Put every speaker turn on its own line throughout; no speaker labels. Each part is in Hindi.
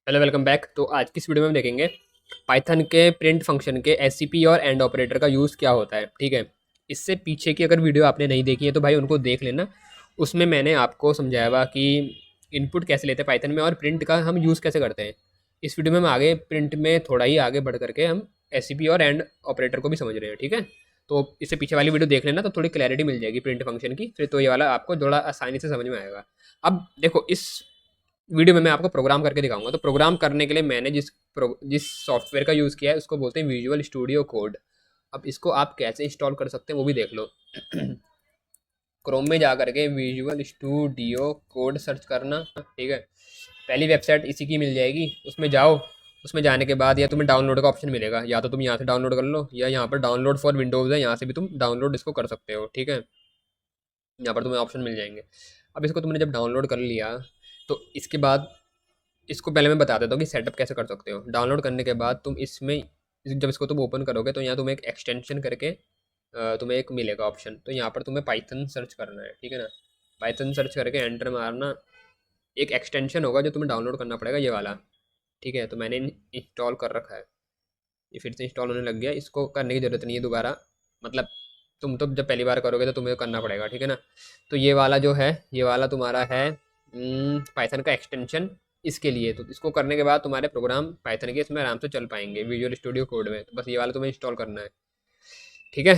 Hello, welcome back. तो आज की इस वीडियो में हम देखेंगे पाइथन के प्रिंट फंक्शन के एससीपी और एंड ऑपरेटर का यूज़ क्या होता है। ठीक है, इससे पीछे की अगर वीडियो आपने नहीं देखी है तो भाई उनको देख लेना। उसमें मैंने आपको समझाया हुआ कि इनपुट कैसे लेते हैं पाइथन में और प्रिंट का हम यूज़ कैसे करते हैं। इस वीडियो में हम आगे प्रिंट में थोड़ा ही आगे बढ़ करके हम एससीपी और एंड ऑपरेटर को भी समझ रहे हैं। ठीक है, तो इससे पीछे वाली वीडियो देख लेना तो थोड़ी क्लैरिटी मिल जाएगी प्रिंट फंक्शन की, फिर तो ये वाला आपको थोड़ा आसानी से समझ में आएगा। अब देखो, इस वीडियो में मैं आपको प्रोग्राम करके दिखाऊंगा। तो प्रोग्राम करने के लिए मैंने जिस सॉफ्टवेयर का यूज़ किया है उसको बोलते हैं विजुअल स्टूडियो कोड। अब इसको आप कैसे इंस्टॉल कर सकते हैं वो भी देख लो। क्रोम में जा करके विजुअल स्टूडियो कोड सर्च करना। ठीक है, पहली वेबसाइट इसी की मिल जाएगी, उसमें जाओ। उसमें जाने के बाद या तुम्हें डाउनलोड का ऑप्शन मिलेगा, या तो तुम यहाँ से डाउनलोड कर लो या यहाँ पर डाउनलोड फॉर विंडोज़ है, यहाँ से भी तुम डाउनलोड इसको कर सकते हो। ठीक है, यहाँ पर तुम्हें ऑप्शन मिल जाएंगे। अब इसको तुमने जब डाउनलोड कर लिया तो इसके बाद इसको पहले मैं बता देता हूँ कि सेटअप कैसे कर सकते हो। डाउनलोड करने के बाद तुम इसमें जब इसको तुम ओपन करोगे तो यहाँ तुम्हें एक एक्सटेंशन करके तुम्हें एक मिलेगा ऑप्शन। तो यहाँ पर तुम्हें पाइथन सर्च करना है। ठीक है ना, पाइथन सर्च करके एंटर मारना। एक एक्सटेंशन होगा जो तुम्हें डाउनलोड करना पड़ेगा, ये वाला। ठीक है, तो मैंने इंस्टॉल कर रखा है, ये फिर से इंस्टॉल होने लग गया। इसको करने की ज़रूरत नहीं है दोबारा, मतलब तुम तो जब पहली बार करोगे तो तुम्हें करना पड़ेगा। ठीक है ना, तो ये वाला जो है, ये वाला तुम्हारा है पाइथन का एक्सटेंशन इसके लिए। तो इसको करने के बाद तुम्हारे प्रोग्राम पाइथन के इसमें आराम से चल पाएंगे विजुअल स्टूडियो कोड में। तो बस ये वाला तुम्हें इंस्टॉल करना है। ठीक है,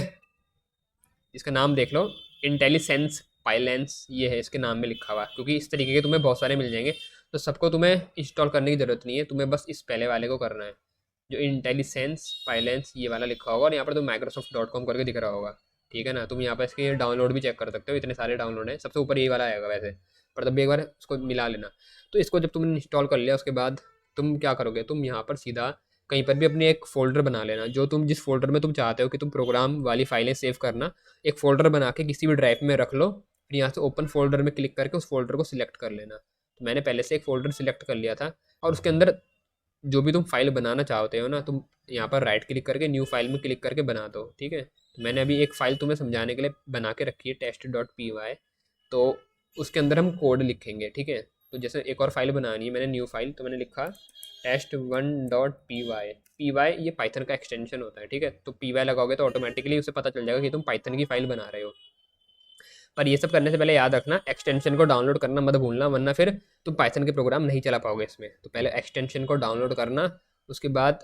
इसका नाम देख लो, इंटेलिसेंस पाइलेंस, ये है इसके नाम में लिखा हुआ, क्योंकि इस तरीके के तुम्हें बहुत सारे मिल जाएंगे। तो सबको तुम्हें इंस्टॉल करने की ज़रूरत नहीं है, तुम्हें बस इस पहले वाले को करना है जो इंटेलिसेंस पाइलेंस ये वाला लिखा होगा, और यहाँ पर तो microsoft.com करके दिख रहा होगा। ठीक है ना, तुम यहाँ पर इसके डाउनलोड भी चेक कर सकते हो, इतने सारे डाउनलोड हैं। सबसे ऊपर ये वाला आएगा वैसे, पर तब भी एक बार इसको मिला लेना। तो इसको जब तुमने इंस्टॉल कर लिया उसके बाद तुम क्या करोगे, तुम यहाँ पर सीधा कहीं पर भी अपनी एक फ़ोल्डर बना लेना, जो तुम जिस फ़ोल्डर में तुम चाहते हो कि तुम प्रोग्राम वाली फाइलें सेव करना। एक फ़ोल्डर बना के किसी भी ड्राइव में रख लो, फिर यहाँ से ओपन फ़ोल्डर में क्लिक करके उस फ़ोल्डर को सिलेक्ट कर लेना। तो मैंने पहले से एक फ़ोल्डर सिलेक्ट कर लिया था, और उसके अंदर जो भी तुम फाइल बनाना चाहते हो ना, तुम यहाँ पर राइट क्लिक करके न्यू फाइल में क्लिक करके बना दो। ठीक है, तो मैंने अभी एक फ़ाइल तुम्हें समझाने के लिए बना के रखी है, test.py। तो उसके अंदर हम कोड लिखेंगे। ठीक है, तो जैसे एक और फाइल बनानी है, मैंने न्यू फाइल, तो मैंने लिखा test1.py। पी वाई ये पाइथन का एक्सटेंशन होता है। ठीक है, तो पी वाई लगाओगे तो ऑटोमेटिकली उसे पता चल जाएगा कि तुम पाइथन की फाइल बना रहे हो। पर ये सब करने से पहले याद रखना, एक्सटेंशन को डाउनलोड करना मत भूलना, वरना फिर तुम पाइथन के प्रोग्राम नहीं चला पाओगे इसमें। तो पहले एक्सटेंशन को डाउनलोड करना, उसके बाद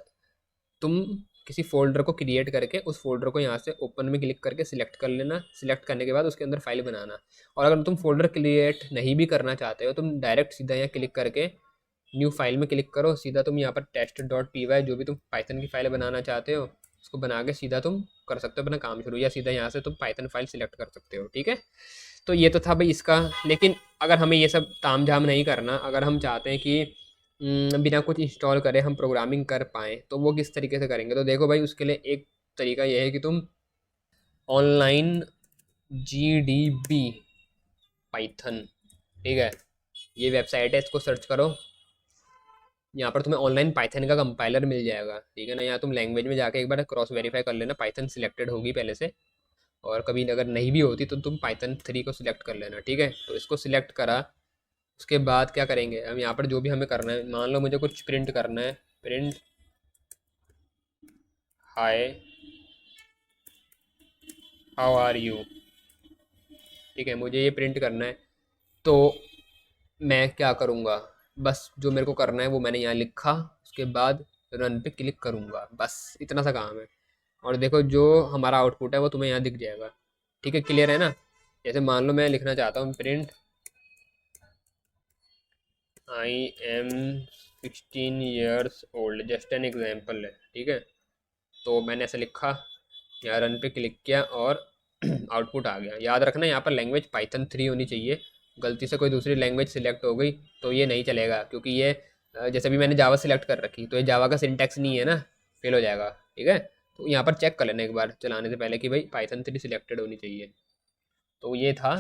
तुम किसी फ़ोल्डर को क्रिएट करके उस फ़ोल्डर को यहाँ से ओपन में क्लिक करके सिलेक्ट कर लेना। सिलेक्ट करने के बाद उसके अंदर फाइल बनाना। और अगर तुम फ़ोल्डर क्रिएट नहीं भी करना चाहते हो, तुम डायरेक्ट सीधा यहाँ क्लिक करके न्यू फाइल में क्लिक करो, सीधा तुम यहाँ पर test.py जो भी तुम पाइथन की फाइल बनाना चाहते हो उसको बना के सीधा तुम कर सकते हो अपना काम शुरू, या सीधा यहाँ से तुम पाइथन फाइल सिलेक्ट कर सकते हो। ठीक है, तो ये तो था भाई इसका। लेकिन अगर हमें ये सब ताम झाम नहीं करना, अगर हम चाहते हैं कि बिना कुछ इंस्टॉल करे हम प्रोग्रामिंग कर पाएँ, तो वो किस तरीके से करेंगे। तो देखो भाई, उसके लिए एक तरीका ये है कि तुम ऑनलाइन GDB पाइथन, ठीक है, ये वेबसाइट है, इसको सर्च करो। यहाँ पर तुम्हें ऑनलाइन पाइथन का कंपाइलर मिल जाएगा। ठीक है ना, यहाँ तुम लैंग्वेज में जाके एक बार क्रॉस वेरीफाई कर लेना, पाइथन सिलेक्टेड होगी पहले से। और कभी अगर नहीं भी होती तो तुम पाइथन 3 को सिलेक्ट कर लेना। ठीक है, तो इसको सिलेक्ट करा, उसके बाद क्या करेंगे हम, यहाँ पर जो भी हमें करना है, मान लो मुझे कुछ प्रिंट करना है, print hi how are you. ठीक है, मुझे ये प्रिंट करना है। तो मैं क्या करूँगा, बस जो मेरे को करना है वो मैंने यहाँ लिखा, उसके बाद रन पे क्लिक करूँगा, बस इतना सा काम है। और देखो जो हमारा आउटपुट है वो तुम्हें यहाँ दिख जाएगा। ठीक है, क्लियर है ना। जैसे मान लो मैं लिखना चाहता हूँ print I am 16 years old, just an example है। ठीक है, तो मैंने ऐसे लिखा, यहाँ रन पे क्लिक किया और आउटपुट आ गया। याद रखना यहाँ पर लैंग्वेज पाइथन 3 होनी चाहिए। गलती से कोई दूसरी लैंग्वेज सिलेक्ट हो गई तो ये नहीं चलेगा, क्योंकि ये जैसे भी मैंने जावा सिलेक्ट कर रखी, तो ये जावा का सिंटैक्स नहीं है ना, फेल हो जाएगा। ठीक है, तो यहाँ पर चेक कर लेना एक बार चलाने से पहले कि भाई पाइथन 3 सिलेक्टेड होनी चाहिए। तो ये था,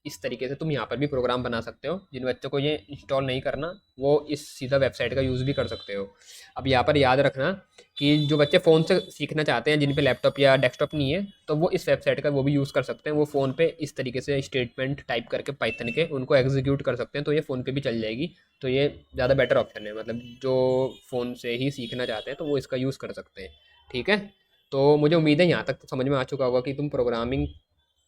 इस तरीके से तुम यहाँ पर भी प्रोग्राम बना सकते हो। जिन बच्चों को ये इंस्टॉल नहीं करना वो इस सीधा वेबसाइट का यूज़ भी कर सकते हो। अब यहाँ पर याद रखना कि जो बच्चे फ़ोन से सीखना चाहते हैं, जिन पे लैपटॉप या डेस्कटॉप नहीं है, तो वो इस वेबसाइट का वो भी यूज़ कर सकते हैं। वो फ़ोन पे इस तरीके से स्टेटमेंट टाइप करके पाइथन के उनको एग्जीक्यूट कर सकते हैं, तो ये फ़ोन पे भी चल जाएगी। तो ये ज़्यादा बेटर ऑप्शन है, मतलब जो फ़ोन से ही सीखना चाहते हैं तो वो इसका यूज़ कर सकते हैं। ठीक है, तो मुझे उम्मीद है यहाँ तक तो समझ में आ चुका होगा कि तुम प्रोग्रामिंग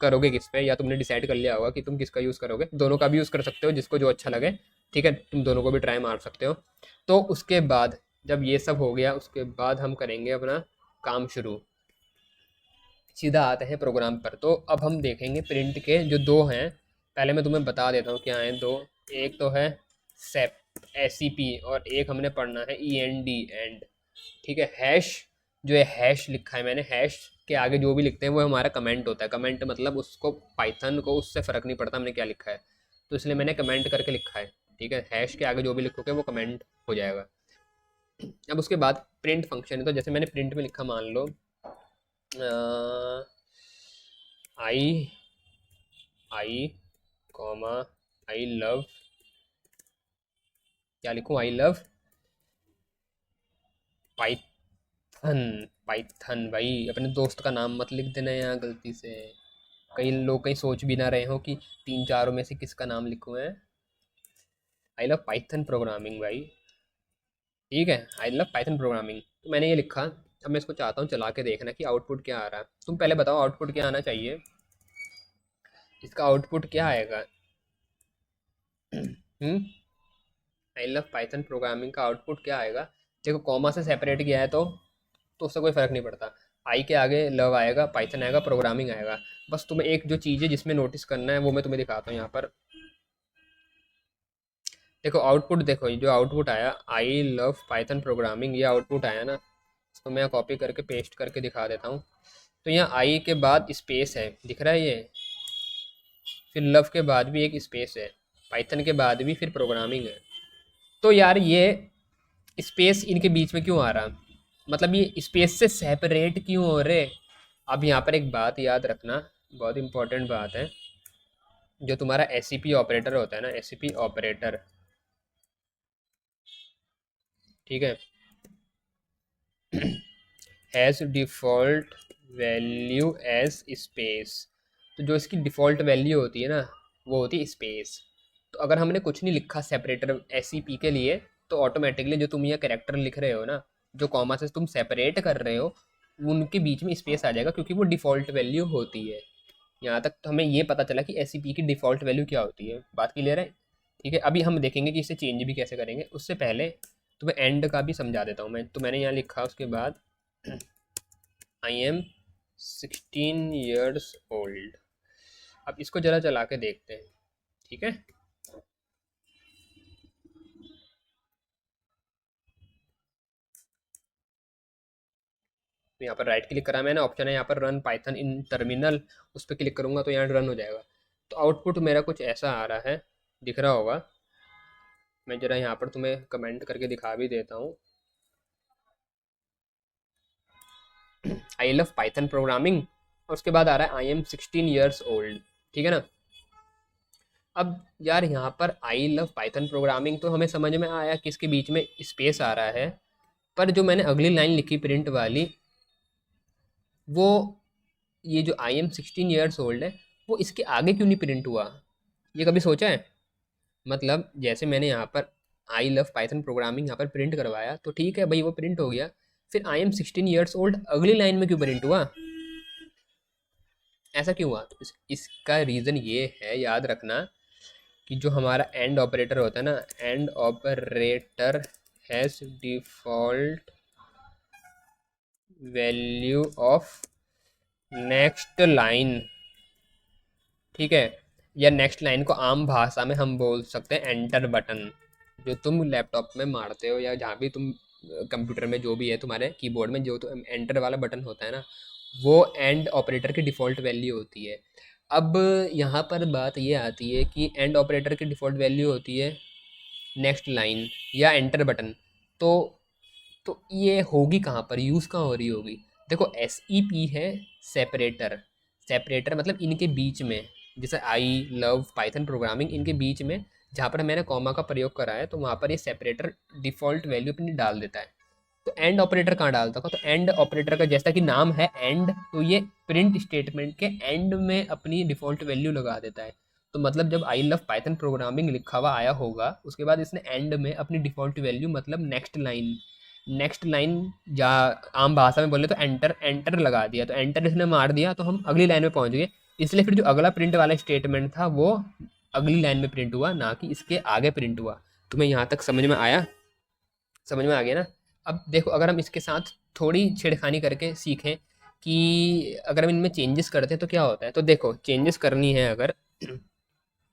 करोगे किस पे, या तुमने डिसाइड कर लिया होगा कि तुम किसका यूज़ करोगे। दोनों का भी यूज़ कर सकते हो, जिसको जो अच्छा लगे। ठीक है, तुम दोनों को भी ट्राई मार सकते हो। तो उसके बाद जब ये सब हो गया, उसके बाद हम करेंगे अपना काम शुरू। सीधा आते हैं प्रोग्राम पर। तो अब हम देखेंगे प्रिंट के जो दो हैं, पहले मैं तुम्हें बता देता हूँ क्या हैं दो। एक तो है सेप SCP, और एक हमने पढ़ना है END एंड। ठीक है, हैश जो है, हैश लिखा है मैंने, हैश के आगे जो भी लिखते हैं वो हमारा कमेंट होता है। कमेंट मतलब उसको पाइथन को उससे फ़र्क नहीं पड़ता हमने क्या लिखा है, तो इसलिए मैंने कमेंट करके लिखा है। ठीक है, हैश के आगे जो भी लिखोगे वो कमेंट हो जाएगा। अब उसके बाद प्रिंट फंक्शन है, तो जैसे मैंने प्रिंट में लिखा, मान लो आई कॉमा आई लव, क्या लिखूँ, आई लव पाइथन। पाइथन भाई, अपने दोस्त का नाम मत लिख देना यहाँ गलती से। कई लोग कहीं सोच भी ना रहे हो कि तीन चारों में से किसका नाम लिखूँ है। आई लव पाइथन प्रोग्रामिंग भाई। ठीक है, आई लव पाइथन प्रोग्रामिंग, तो मैंने ये लिखा। अब मैं इसको चाहता हूँ चला के देखना कि आउटपुट क्या आ रहा है। तुम पहले बताओ आउटपुट क्या आना चाहिए, इसका आउटपुट क्या आएगा। आई लव पाइथन प्रोग्रामिंग का आउटपुट क्या आएगा। देखो, कॉमा से सेपरेट किया है तो उससे कोई फ़र्क नहीं पड़ता। आई के आगे लव आएगा, पाइथन आएगा, प्रोग्रामिंग आएगा। बस तुम्हें एक जो चीज़ है जिसमें नोटिस करना है वो मैं तुम्हें दिखाता हूँ यहाँ पर। देखो आउटपुट, देखो ये जो आउटपुट आया, आई लव पाइथन प्रोग्रामिंग, ये आउटपुट आया ना। इसको मैं कॉपी करके पेस्ट करके दिखा देता हूँ। तो यहाँ आई के बाद स्पेस है, दिख रहा है ये, फिर लव के बाद भी एक स्पेस है, पाइथन के बाद भी फिर प्रोग्रामिंग है। तो यार ये स्पेस इनके बीच में क्यों आ रहा, मतलब ये स्पेस से सेपरेट क्यों हो रहे। अब यहाँ पर एक बात याद रखना, बहुत इंपॉर्टेंट बात है। जो तुम्हारा SCP ऑपरेटर होता है ना, SCP ऑपरेटर, ठीक है, has default value as space. तो जो इसकी डिफ़ॉल्ट वैल्यू होती है ना, वो होती है स्पेस। तो अगर हमने कुछ नहीं लिखा सेपरेटर SCP के लिए, तो ऑटोमेटिकली जो तुम ये कैरेक्टर लिख रहे हो ना, जो कॉमा से तुम सेपरेट कर रहे हो, उनके बीच में स्पेस आ जाएगा, क्योंकि वो डिफ़ॉल्ट वैल्यू होती है। यहाँ तक तो हमें ये पता चला कि SCP की डिफ़ॉल्ट वैल्यू क्या होती है। बात क्लियर है। ठीक है, अभी हम देखेंगे कि इसे चेंज भी कैसे करेंगे। उससे पहले तुम्हें एंड का भी समझा देता हूँ मैं। तो मैंने यहाँ लिखा उसके बाद आई एम 16 years old। अब इसको जरा चला के देखते हैं। ठीक है, तो यहाँ पर राइट क्लिक करा मैंने, ऑप्शन है यहाँ पर रन पाइथन इन टर्मिनल, उस पर क्लिक करूँगा तो यहाँ रन हो जाएगा। तो आउटपुट मेरा कुछ ऐसा आ रहा है, दिख रहा होगा। मैं जरा यहाँ पर तुम्हें कमेंट करके दिखा भी देता हूँ। आई लव पाइथन प्रोग्रामिंग, और उसके बाद आ रहा है आई एम 16 years old। ठीक है ना। अब यार यहाँ पर आई लव पाइथन प्रोग्रामिंग तो हमें समझ में आया कि इसके बीच में स्पेस आ रहा है, पर जो मैंने अगली लाइन लिखी प्रिंट वाली, वो ये जो आई एम 16 years old है, वो इसके आगे क्यों नहीं प्रिंट हुआ, ये कभी सोचा है। मतलब जैसे मैंने यहाँ पर आई लव पाइथन प्रोग्रामिंग यहाँ पर प्रिंट करवाया, तो ठीक है भाई वो प्रिंट हो गया, फिर आई एम 16 years old अगली लाइन में क्यों प्रिंट हुआ, ऐसा क्यों हुआ। तो इसका रीज़न ये है, याद रखना, कि जो हमारा एंड ऑपरेटर होता है ना, and operator has default value of next line. ठीक है, या नेक्स्ट लाइन को आम भाषा में हम बोल सकते हैं एंटर बटन। जो तुम लैपटॉप में मारते हो या जहाँ भी तुम कंप्यूटर में जो भी है तुम्हारे कीबोर्ड में, जो तो एंटर वाला बटन होता है ना, वो एंड ऑपरेटर की डिफ़ॉल्ट वैल्यू होती है। अब यहाँ पर बात ये आती है कि एंड ऑपरेटर की डिफ़ॉल्ट वैल्यू होती है नेक्स्ट लाइन या एंटर बटन। तो ये होगी कहाँ पर, यूज़ कहाँ हो रही होगी। देखो SEP है सेपरेटर, सेपरेटर मतलब इनके बीच में, जैसे आई लव पाइथन प्रोग्रामिंग, इनके बीच में जहाँ पर मैंने कॉमा का प्रयोग करा है तो वहाँ पर ये सेपरेटर डिफ़ॉल्ट वैल्यू अपनी डाल देता है। तो एंड ऑपरेटर कहाँ डालता होगा, तो एंड ऑपरेटर का जैसा कि नाम है एंड, तो ये प्रिंट स्टेटमेंट के एंड में अपनी डिफ़ॉल्ट वैल्यू लगा देता है। तो मतलब जब आई लव पाइथन प्रोग्रामिंग लिखा हुआ आया होगा, उसके बाद इसने एंड में अपनी डिफ़ॉल्ट वैल्यू मतलब नेक्स्ट लाइन या आम भाषा में बोले तो एंटर एंटर लगा दिया, तो एंटर इसने मार दिया तो हम अगली लाइन में पहुंच गए। इसलिए फिर जो अगला प्रिंट वाला स्टेटमेंट था वो अगली लाइन में प्रिंट हुआ, ना कि इसके आगे प्रिंट हुआ। तुम्हें यहाँ तक समझ में आया? समझ में आ गया ना? अब देखो, अगर हम इसके साथ थोड़ी छेड़खानी करके सीखें कि अगर हम इनमें चेंजेस करते हैं तो क्या होता है, तो देखो चेंजेस करनी है अगर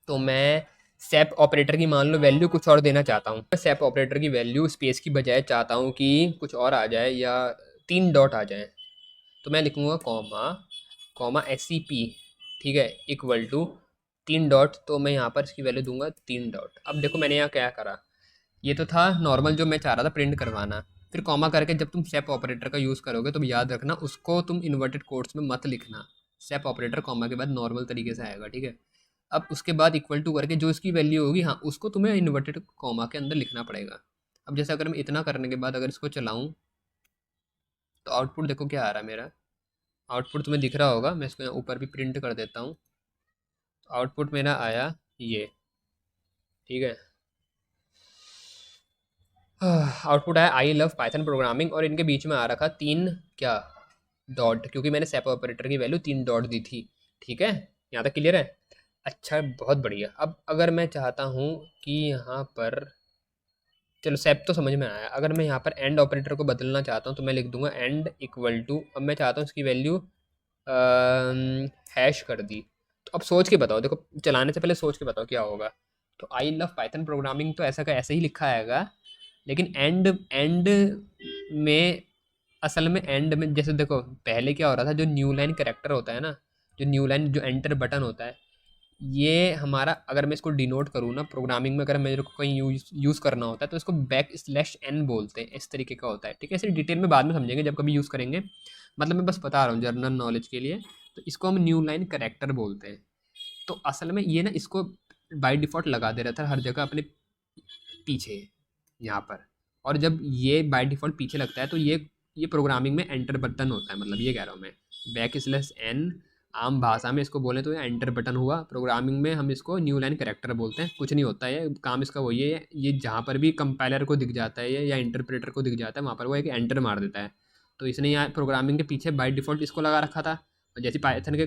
तो मैं सेप ऑपरेटर की मान लो वैल्यू कुछ और देना चाहता हूँ। मैं सेप ऑपरेटर की वैल्यू स्पेस की बजाय चाहता हूँ कि कुछ और आ जाए या 3 डॉट आ जाए, तो मैं लिखूँगा कॉमा कॉमा SCP, ठीक है, इक्वल टू 3 डॉट, तो मैं यहाँ पर इसकी वैल्यू दूंगा 3 डॉट। अब देखो मैंने यहाँ क्या करा, ये तो था नॉर्मल जो मैं चाह रहा था प्रिंट करवाना। फिर कॉमा करके जब तुम सेप ऑपरेटर का यूज़ करोगे तो याद रखना उसको तुम इन्वर्टेड कोट्स में मत लिखना। सेप ऑपरेटर कॉमा के बाद नॉर्मल तरीके से आएगा, ठीक है। अब उसके बाद इक्वल टू करके जो इसकी वैल्यू होगी, हाँ, उसको तुम्हें इन्वर्टेड कॉमा के अंदर लिखना पड़ेगा। अब जैसे अगर मैं इतना करने के बाद अगर इसको चलाऊँ तो आउटपुट देखो क्या आ रहा है मेरा। आउटपुट तुम्हें दिख रहा होगा, मैं इसको यहाँ ऊपर भी प्रिंट कर देता हूँ। तो आउटपुट मेरा आया ये, ठीक है। आउटपुट आया आई लव पाइथन प्रोग्रामिंग, और इनके बीच में आ रखा 3 क्या डॉट, क्योंकि मैंने सेप ऑपरेटर की वैल्यू 3 डॉट दी थी, ठीक है। यहाँ तक क्लियर है? अच्छा, बहुत बढ़िया। अब अगर मैं चाहता हूँ कि यहाँ पर, चलो सेप तो समझ में आया, अगर मैं यहाँ पर एंड ऑपरेटर को बदलना चाहता हूँ तो मैं लिख दूंगा एंड इक्वल टू, अब मैं चाहता हूँ इसकी वैल्यू हैश कर दी। तो अब सोच के बताओ, देखो चलाने से पहले सोच के बताओ क्या होगा। तो आई लव पाइथन प्रोग्रामिंग तो ऐसा का ऐसे ही लिखा आएगा, लेकिन एंड एंड में, असल में एंड में जैसे देखो पहले क्या हो रहा था, जो न्यू लाइन करेक्टर होता है ना, जो न्यू लाइन जो एंटर बटन होता है, ये हमारा, अगर मैं इसको डिनोट करूँ ना प्रोग्रामिंग में, अगर मेरे को कहीं यूज़ करना होता है तो इसको \n बोलते हैं, इस तरीके का होता है, ठीक है। इसे डिटेल में बाद में समझेंगे जब कभी यूज़ करेंगे, मतलब मैं बस बता रहा हूँ जनरल नॉलेज के लिए। तो इसको हम न्यू लाइन करेक्टर बोलते हैं। तो असल में ये ना इसको बाय डिफ़ॉल्ट लगा दे रहा था हर जगह अपने पीछे यहाँ पर, और जब ये बाय डिफ़ॉल्ट पीछे लगता है तो ये प्रोग्रामिंग में एंटर बटन होता है, मतलब ये कह रहा हूँ मैं। \n आम भाषा में इसको बोलें तो ये एंटर बटन हुआ, प्रोग्रामिंग में हम इसको न्यू लाइन करेक्टर बोलते हैं। कुछ नहीं होता है, काम इसका वही है, ये जहाँ पर भी कंपाइलर को दिख जाता है या इंटरप्रेटर को दिख जाता है वहाँ पर वो एक एंटर मार देता है। तो इसने यहाँ प्रोग्रामिंग के पीछे बाय डिफ़ॉल्ट इसको लगा रखा था, और जैसे पाइथन के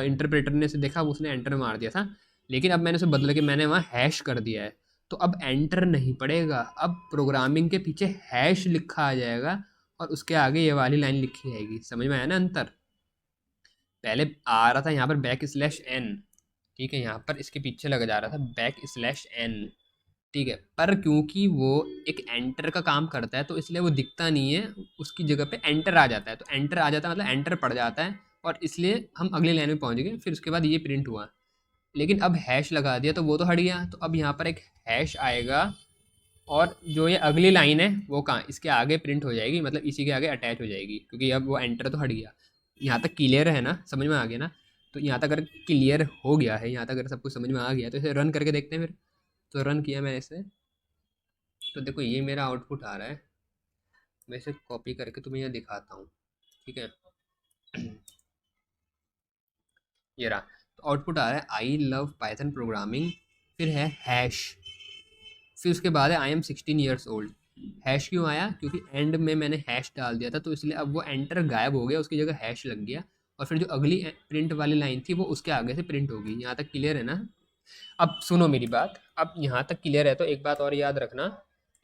इंटरप्रेटर ने इसे देखा उसने एंटर मार दिया था। लेकिन अब मैंने उसे बदल के मैंने वहाँ हैश कर दिया है, तो अब एंटर नहीं पड़ेगा, अब प्रोग्रामिंग के पीछे हैश लिखा आ जाएगा और उसके आगे ये वाली लाइन लिखी जाएगी। समझ में आया ना अंतर? पहले आ रहा था यहाँ पर \n, ठीक है, यहाँ पर इसके पीछे लगा जा रहा था \n, ठीक है। पर क्योंकि वो एक एंटर का काम करता है तो इसलिए वो दिखता नहीं है, उसकी जगह पे एंटर आ जाता है। तो एंटर आ जाता है मतलब एंटर पड़ जाता है, और इसलिए हम अगली लाइन में पहुंच गए। फिर उसके बाद ये प्रिंट हुआ, लेकिन अब हैश लगा दिया तो वो तो हट गया। तो अब यहाँ पर एक हैश आएगा, और जो ये अगली लाइन है वो कहाँ, इसके आगे प्रिंट हो जाएगी, मतलब इसी के आगे अटैच हो जाएगी, क्योंकि अब वो एंटर तो हट गया। यहाँ तक क्लियर है ना? समझ में आ गया ना? तो यहाँ तक अगर क्लियर हो गया है, यहाँ तक अगर सब कुछ समझ में आ गया तो इसे रन करके देखते हैं फिर। तो रन किया मैंने इसे, तो देखो ये मेरा आउटपुट आ रहा है। मैं इसे कॉपी करके तुम्हें यहाँ दिखाता हूँ, ठीक है। ये रहा, तो आउटपुट आ रहा है आई लव पाइथन प्रोग्रामिंग, फिर है हैश, फिर उसके बाद है I am 16 years old. Hash क्यों आया? क्योंकि एंड में मैंने हैश डाल दिया था, तो इसलिए अब वो एंटर गायब हो गया, उसकी जगह हैश लग गया, और फिर जो अगली प्रिंट वाली लाइन थी वो उसके आगे से प्रिंट होगी। यहाँ तक क्लियर है ना? अब सुनो मेरी बात, अब यहाँ तक क्लियर है तो एक बात और याद रखना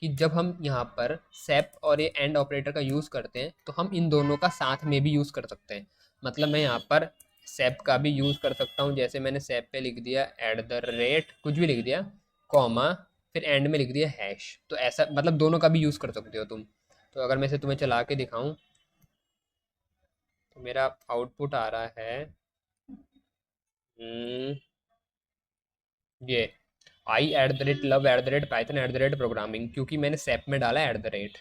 कि जब हम यहाँ पर सेप और ये एंड ऑपरेटर का यूज़ करते हैं तो हम इन दोनों का साथ में भी यूज़ कर सकते हैं। मतलब मैं यहाँ पर सेप का भी यूज़ कर सकता हूँ, जैसे मैंने सेप पे लिख दिया कुछ भी लिख दिया, कॉमा, फिर एंड में लिख दिया हैश। तो ऐसा मतलब दोनों का भी यूज़ कर सकते हो तुम। तो अगर मैं इसे तुम्हें चला के दिखाऊँ तो मेरा आउटपुट आ रहा है ये I @love@python@प्रोग्रामिंग, क्योंकि मैंने सेप में डाला है @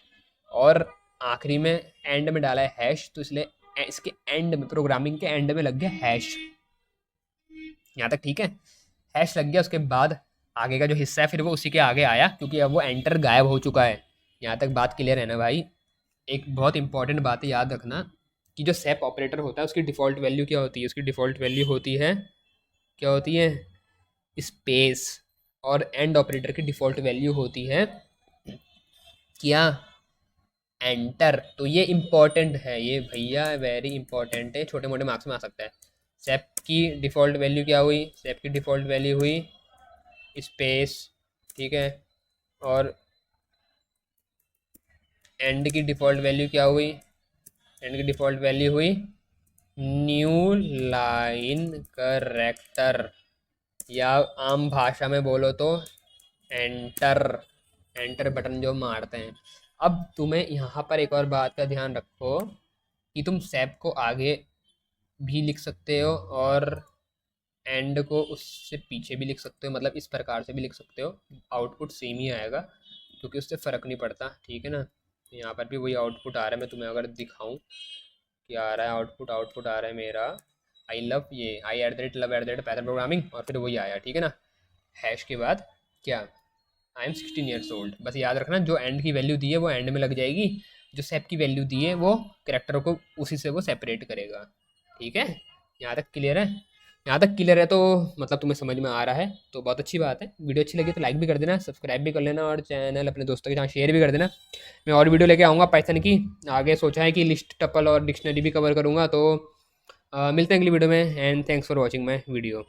और आखिरी में एंड में डाला है हैश, तो इसलिए इसके एंड में, प्रोग्रामिंग के एंड में लग गया हैश। यहाँ तक ठीक है। हैश लग गया, उसके बाद आगे का जो हिस्सा है फिर वो उसी के आगे आया, क्योंकि अब वो एंटर गायब हो चुका है। यहाँ तक बात क्लियर है ना भाई। एक बहुत इंपॉर्टेंट बात है, याद रखना कि जो सेप ऑपरेटर होता है उसकी डिफ़ॉल्ट वैल्यू क्या होती है? उसकी डिफ़ॉल्ट वैल्यू होती है, क्या होती है? स्पेस। और एंड ऑपरेटर की डिफ़ॉल्ट वैल्यू होती है क्या? एंटर। तो ये इम्पॉर्टेंट है, ये भैया वेरी इंपॉर्टेंट है, छोटे मोटे मार्क्स में आ सकता है। सेप की डिफ़ॉल्ट वैल्यू क्या हुई? सेप की डिफ़ॉल्ट वैल्यू हुई स्पेस, ठीक है। और एंड की डिफ़ॉल्ट वैल्यू क्या हुई? एंड की डिफ़ॉल्ट वैल्यू हुई न्यू लाइन करेक्टर, या आम भाषा में बोलो तो एंटर। एंटर बटन जो मारते हैं। अब तुम्हें यहाँ पर एक और बात का ध्यान रखो कि तुम सेप को आगे भी लिख सकते हो और एंड को उससे पीछे भी लिख सकते हो, मतलब इस प्रकार से भी लिख सकते हो। आउटपुट सेम ही आएगा, क्योंकि उससे फ़र्क नहीं पड़ता, ठीक है ना। तो यहाँ पर भी वही आउटपुट आ रहा है, मैं तुम्हें अगर दिखाऊं क्या आ रहा है। आउटपुट आउटपुट आ रहा है मेरा आई लव, ये I at the rate love at the rate Python programming, और फिर वही आया, ठीक है ना। हैश के बाद क्या? I am 16 years old. बस याद रखना, जो एंड की वैल्यू दी है वो एंड में लग जाएगी, जो सेप की वैल्यू दी है वो करेक्टर को उसी से वो सेपरेट करेगा, ठीक है। यहाँ तक क्लियर है? यहाँ तक क्लियर है तो मतलब तुम्हें समझ में आ रहा है, तो बहुत अच्छी बात है। वीडियो अच्छी लगी तो लाइक भी कर देना, सब्सक्राइब भी कर लेना, और चैनल अपने दोस्तों के साथ शेयर भी कर देना। मैं और वीडियो लेके आऊँगा पाइथन की। आगे सोचा है कि लिस्ट, टपल और डिक्शनरी भी कवर करूँगा। तो मिलते हैं अगली वीडियो में, and thanks for watching my video.